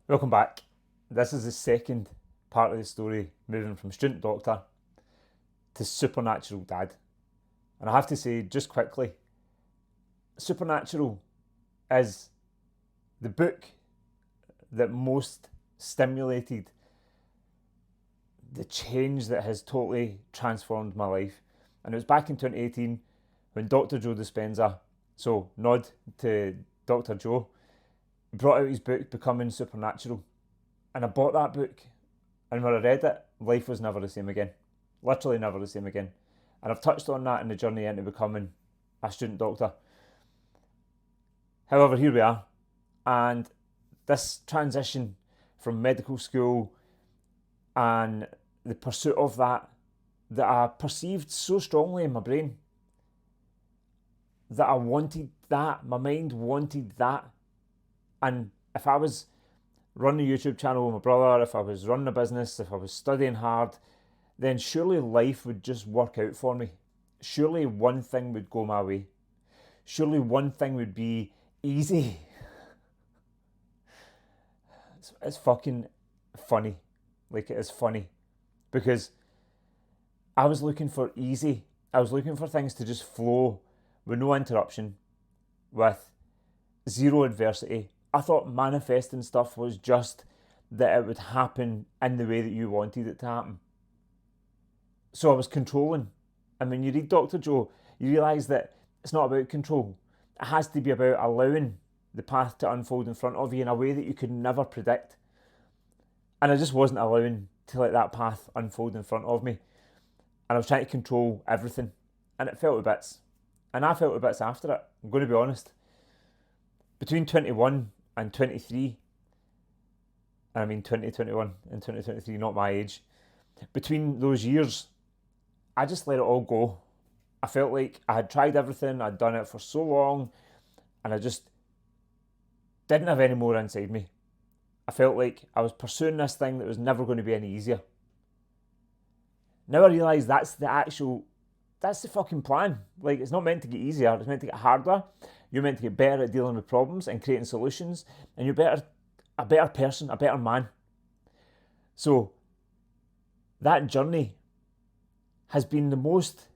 Welcome back. This is the second part of the story, moving from student doctor to supernatural dad. And I have to say, just quickly, Supernatural is the book that most stimulated the change that has totally transformed my life. And it was back in 2018 when Dr. Joe Dispenza, so nod to Dr. Joe, brought out his book Becoming Supernatural. And I bought that book, and when I read it, life was never the same again. Literally never the same again. And I've touched on that in the journey into becoming a student doctor. However, here we are. And this transition from medical school and the pursuit of that I perceived so strongly in my brain, that I wanted that, my mind wanted that. And if I was running a YouTube channel with my brother, if I was running a business, if I was studying hard, then surely life would just work out for me. Surely one thing would go my way. Surely one thing would be easy. It's fucking funny. Like, it is funny. Because I was looking for easy. I was looking for things to just flow with no interruption, with zero adversity. I thought manifesting stuff was just that it would happen in the way that you wanted it to happen. So I was controlling. And when you read Dr. Joe, you realise that it's not about control. It has to be about allowing the path to unfold in front of you in a way that you could never predict. And I just wasn't allowing to let that path unfold in front of me. And I was trying to control everything. And it felt to bits. And I felt to bits after it. I'm going to be honest. Between 21 and 23, and I mean 2021 and 2023, not my age, between those years, I just let it all go. I felt like I had tried everything, I'd done it for so long, and I just didn't have any more inside me. I felt like I was pursuing this thing that was never going to be any easier. Now I realise that's the fucking plan. Like, it's not meant to get easier, it's meant to get harder. You're meant to get better at dealing with problems and creating solutions, and you're a better person, a better man. So that journey has been the most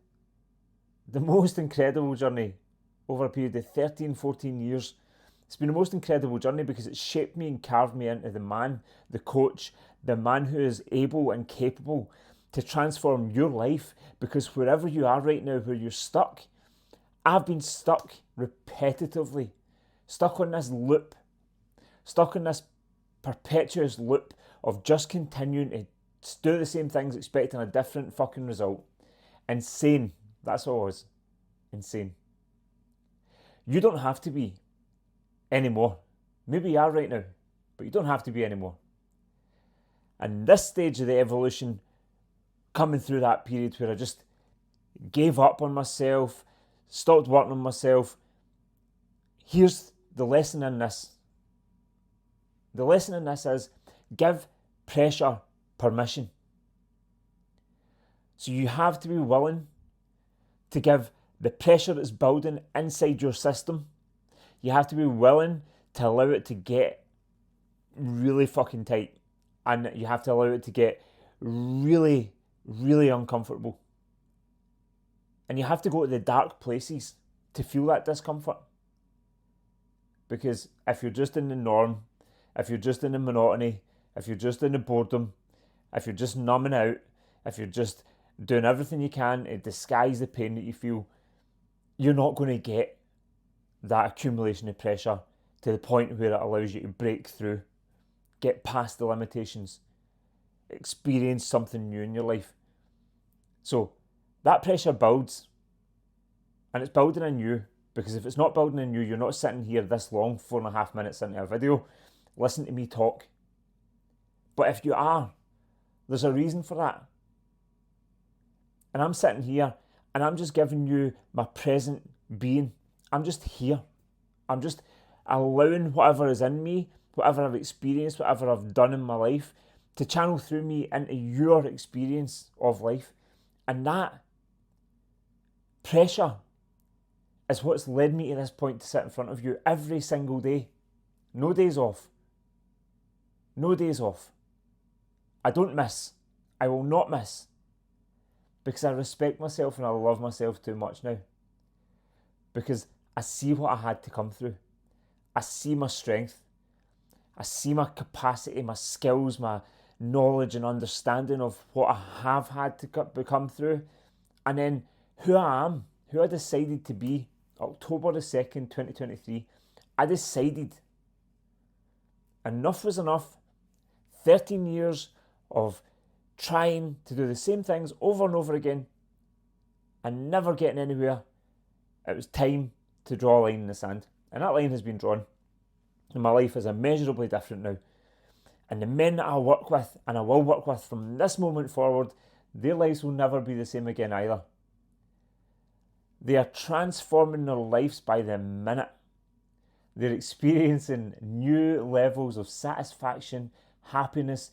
incredible journey over a period of 13, 14 years. It's been the most incredible journey because it's shaped me and carved me into the man, the coach, the man who is able and capable to transform your life. Because wherever you are right now, where you're stuck, I've been stuck repetitively, stuck on this loop, stuck in this perpetuous loop of just continuing to do the same things, expecting a different fucking result. Insane. That's all it was. Insane. You don't have to be anymore. Maybe you are right now, but you don't have to be anymore. And this stage of the evolution, coming through that period where I just gave up on myself, stopped working on myself, here's the lesson in this. The lesson in this is give pressure permission. So you have to be willing to give the pressure that's building inside your system. You have to be willing to allow it to get really fucking tight. And you have to allow it to get really, really uncomfortable. And you have to go to the dark places to feel that discomfort. Because if you're just in the norm, if you're just in the monotony, if you're just in the boredom, if you're just numbing out, if you're just doing everything you can to disguise the pain that you feel, you're not going to get that accumulation of pressure to the point where it allows you to break through, get past the limitations, experience something new in your life. So that pressure builds, and it's building in you, because if it's not building in you, you're not sitting here this long, 4.5 minutes into a video, listen to me talk. But if you are, there's a reason for that. And I'm sitting here and I'm just giving you my present being. I'm just here. I'm just allowing whatever is in me, whatever I've experienced, whatever I've done in my life, to channel through me into your experience of life. And that pressure is what's led me to this point, to sit in front of you every single day. No days off. No days off. I don't miss. I will not miss. Because I respect myself and I love myself too much now. Because I see what I had to come through. I see my strength. I see my capacity, my skills, my knowledge and understanding of what I have had to become through. And then who I am, who I decided to be, October the 2nd, 2023, I decided enough was enough. 13 years of trying to do the same things over and over again and never getting anywhere. It was time to draw a line in the sand. And that line has been drawn. And my life is immeasurably different now. And the men that I work with, and I will work with from this moment forward, their lives will never be the same again either. They are transforming their lives by the minute. They're experiencing new levels of satisfaction, happiness,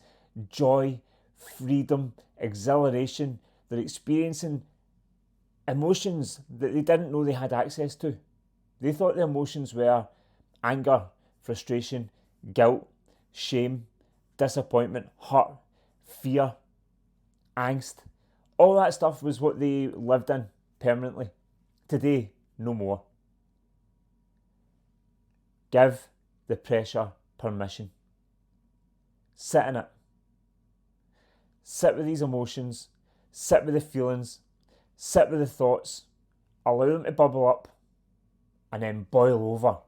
joy, freedom, exhilaration. They're experiencing emotions that they didn't know they had access to. They thought the emotions were anger, frustration, guilt, shame, disappointment, hurt, fear, angst. All that stuff was what they lived in permanently. Today, no more. Give the pressure permission. Sit in it. Sit with these emotions. Sit with the feelings. Sit with the thoughts. Allow them to bubble up and then boil over.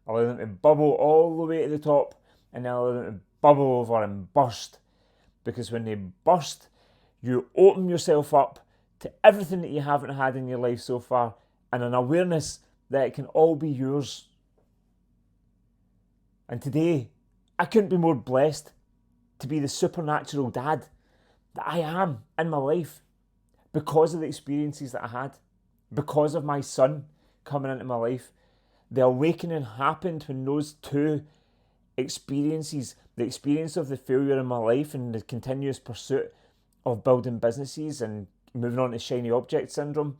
Allow them to bubble all the way to the top and then allow them to bubble over and burst. Because when they burst, you open yourself up to everything that you haven't had in your life so far and an awareness that it can all be yours. And today, I couldn't be more blessed to be the supernatural dad that I am in my life because of the experiences that I had, because of my son coming into my life. The awakening happened when those two experiences, the experience of the failure in my life and the continuous pursuit of building businesses and moving on to shiny object syndrome,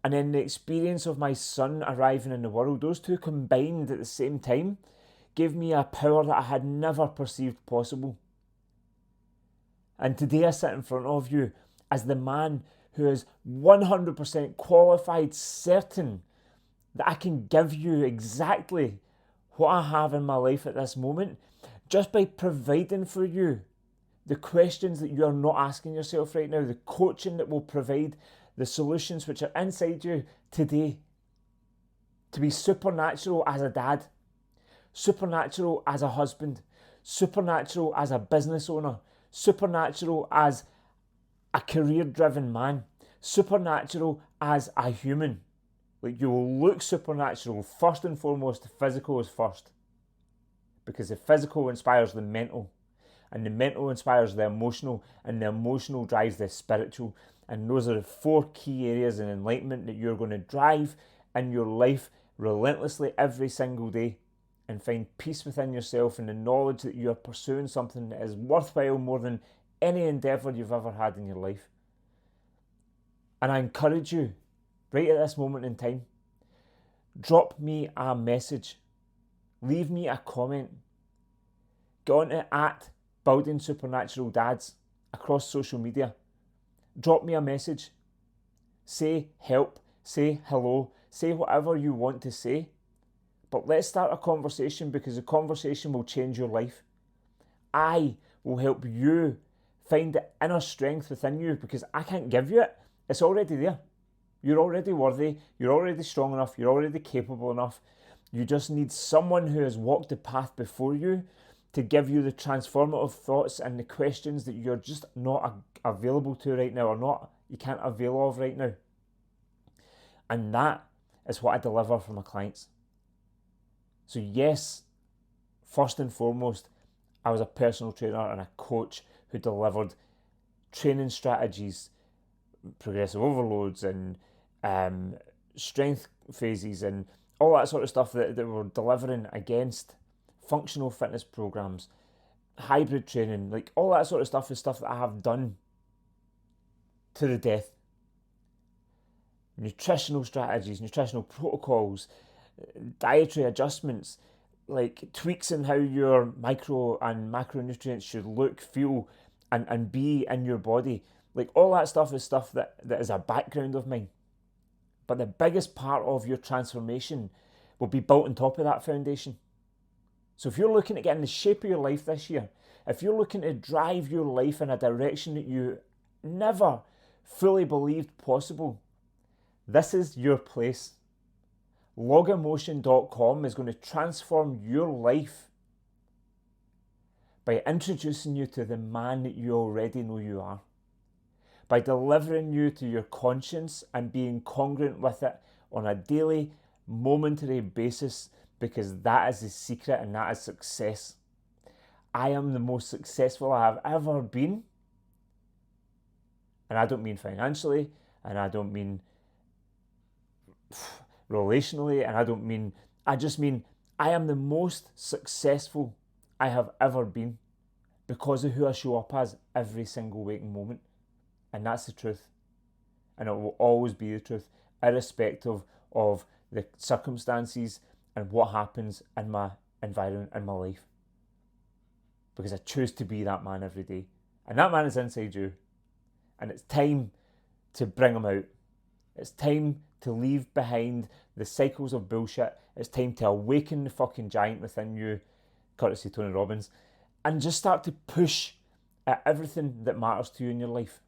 and then the experience of my son arriving in the world, those two combined at the same time gave me a power that I had never perceived possible. And today I sit in front of you as the man who is 100% qualified, certain that I can give you exactly what I have in my life at this moment, just by providing for you the questions that you are not asking yourself right now, the coaching that will provide the solutions which are inside you today. To be supernatural as a dad, supernatural as a husband, supernatural as a business owner, supernatural as a career-driven man, supernatural as a human. Like, you will look supernatural. First and foremost, the physical is first. Because the physical inspires the mental. And the mental inspires the emotional. And the emotional drives the spiritual. And those are the 4 key areas in enlightenment that you're going to drive in your life relentlessly every single day. And find peace within yourself and the knowledge that you are pursuing something that is worthwhile more than any endeavour you've ever had in your life. And I encourage you, right at this moment in time, drop me a message. Leave me a comment. Go on to @Building Supernatural Dads across social media. Drop me a message. Say help. Say hello. Say whatever you want to say. But let's start a conversation, because the conversation will change your life. I will help you find the inner strength within you, because I can't give you it. It's already there. You're already worthy. You're already strong enough. You're already capable enough. You just need someone who has walked the path before you to give you the transformative thoughts and the questions that you're just not available to right now, or you can't avail of right now. And that is what I deliver for my clients. So yes, first and foremost, I was a personal trainer and a coach who delivered training strategies, progressive overloads and strength phases and all that sort of stuff that we're delivering against functional fitness programs, hybrid training, like all that sort of stuff is stuff that I have done to the death. Nutritional strategies, nutritional protocols, dietary adjustments, like tweaks in how your micro and macronutrients should look, feel, and be in your body. Like all that stuff is stuff that is a background of mine. But the biggest part of your transformation will be built on top of that foundation. So if you're looking at getting the shape of your life this year, if you're looking to drive your life in a direction that you never fully believed possible, this is your place. Logemotion.com is going to transform your life by introducing you to the man that you already know you are, by delivering you to your conscience and being congruent with it on a daily, momentary basis, because that is the secret and that is success. I am the most successful I have ever been. And I don't mean financially, and I don't mean relationally, and I just mean I am the most successful I have ever been because of who I show up as every single waking moment. And that's the truth. And it will always be the truth, irrespective of the circumstances and what happens in my environment, in my life. Because I choose to be that man every day. And that man is inside you. And it's time to bring him out. It's time to leave behind the cycles of bullshit. It's time to awaken the fucking giant within you, courtesy Tony Robbins, and just start to push at everything that matters to you in your life.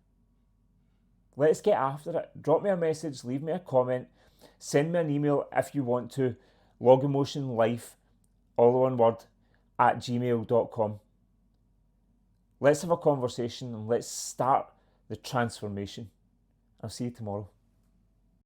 Let's get after it. Drop me a message, leave me a comment, send me an email if you want to, logemotionlife, all one word, @gmail.com. Let's have a conversation and let's start the transformation. I'll see you tomorrow.